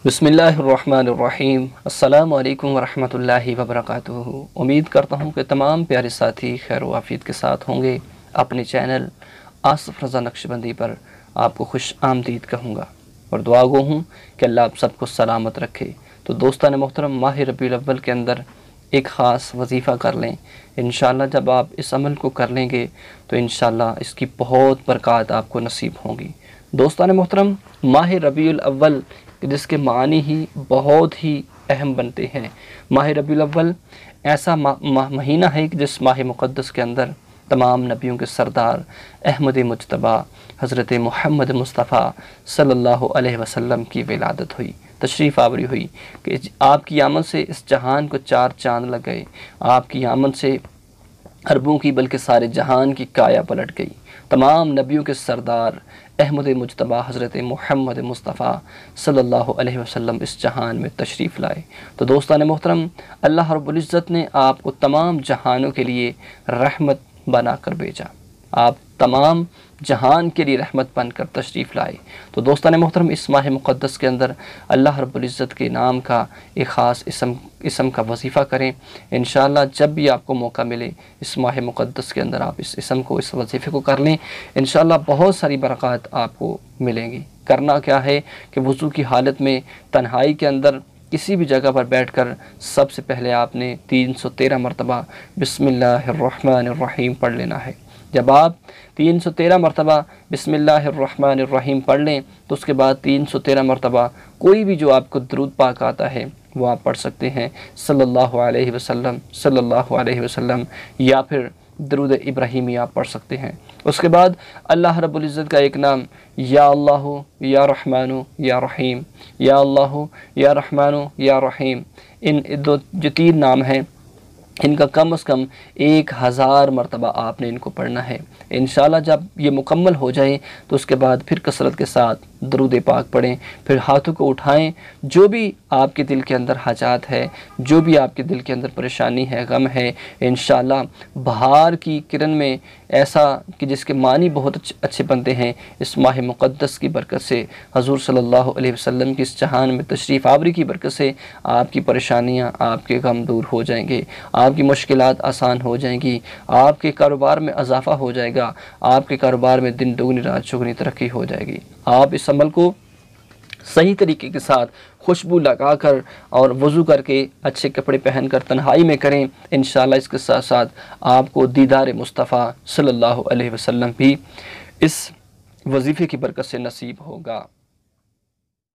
بسم اللہ الرحمن الرحیم۔ السلام علیکم ورحمۃ اللہ وبرکاتہ۔ امید کرتا ہوں کہ تمام پیارے ساتھی خیر و عافیت کے ساتھ ہوں گے۔ اپنے چینل آصف رضا نقشبندی پر آپ کو خوش آمدید کہوں گا اور دعا گو ہوں کہ اللہ آپ سب کو سلامت رکھے۔ تو دوستان محترم، ماہ ربیع الاول کے اندر ایک خاص وظیفہ کر لیں۔ انشاءاللہ جب آپ اس عمل کو کر لیں گے تو انشاءاللہ اس کی بہت برکات آپ کو نصیب ہوں گی۔ دوستان محترم، ماہ ربیع الاول جس کے معنی ہی بہت ہی اہم بنتے ہیں۔ ماہ ربیع الاول ایسا مہینہ ہے کہ جس ماہ مقدس کے اندر تمام نبیوں کے سردار احمد مجتبیٰ حضرت محمد مصطفیٰ صلی اللہ علیہ وسلم کی ولادت ہوئی، تشریف آوری ہوئی کہ آپ کی آمد سے اس جہان کو چار چاند لگ گئے۔ آپ کی آمد سے عربوں کی بلکہ سارے جہان کی کایا پلٹ گئی۔ تمام نبیوں کے سردار احمد مجتبیٰ حضرت محمد مصطفیٰ صلی اللہ علیہ وسلم اس جہان میں تشریف لائے۔ تو دوستان محترم، اللہ رب العزت نے آپ کو تمام جہانوں کے لیے رحمت بنا کر بھیجا۔ آپ تمام جہان کے لیے رحمت بن کر تشریف لائے۔ تو دوستان محترم، اس ماہ مقدس کے اندر اللہ رب العزت کے نام کا ایک خاص اسم کا وظیفہ کریں۔ انشاءاللہ جب بھی آپ کو موقع ملے اس ماہ مقدس کے اندر آپ اس اسم کو، اس وظیفے کو کر لیں۔ انشاءاللہ بہت ساری برکات آپ کو ملیں گی۔ کرنا کیا ہے کہ وضو کی حالت میں تنہائی کے اندر کسی بھی جگہ پر بیٹھ کر سب سے پہلے آپ نے 313 مرتبہ بسم اللہ الرحمن الرحیم پڑھ لینا ہے۔ جب آپ 313 مرتبہ بسم اللہ الرحمن الرحیم پڑھ لیں تو اس کے بعد 313 مرتبہ کوئی بھی جو آپ کو درود پاک آتا ہے وہ آپ پڑھ سکتے ہیں، صلی اللہ علیہ وسلم، صلی اللہ علیہ وسلم، یا پھر درود ابراہیمی آپ پڑھ سکتے ہیں۔ اس کے بعد اللہ رب العزت کا ایک نام یا اللہ یا رحمن یا رحیم، یا اللہ یا رحمن یا رحیم، ان جو تین نام ہیں ان کا کم از کم 1000 مرتبہ آپ نے ان کو پڑھنا ہے۔ انشاءاللہ جب یہ مکمل ہو جائے تو اس کے بعد پھر کثرت کے ساتھ درود پاک پڑھیں، پھر ہاتھوں کو اٹھائیں۔ جو بھی آپ کے دل کے اندر حاجات ہے، جو بھی آپ کے دل کے اندر پریشانی ہے، غم ہے، انشاءاللہ بہار کی کرن میں ایسا کہ جس کے معنی بہت اچھے بنتے ہیں، اس ماہ مقدس کی برکت سے، حضور صلی اللہ علیہ وسلم کی اس جہان میں تشریف آوری کی برکت سے آپ کی پریشانیاں، آپ کے غم دور ہو جائیں گے، آپ کی مشکلات آسان ہو جائیں گی، آپ کے کاروبار میں اضافہ ہو جائے گا، آپ کے کاروبار میں دن دگنی رات چگنی ترقی ہو جائے گی۔ آپ اس عمل کو صحیح طریقے کے ساتھ خوشبو لگا کر اور وضو کر کے اچھے کپڑے پہن کر تنہائی میں کریں۔ انشاءاللہ اس کے ساتھ ساتھ آپ کو دیدار مصطفیٰ صلی اللہ علیہ وسلم بھی اس وظیفے کی برکت سے نصیب ہوگا۔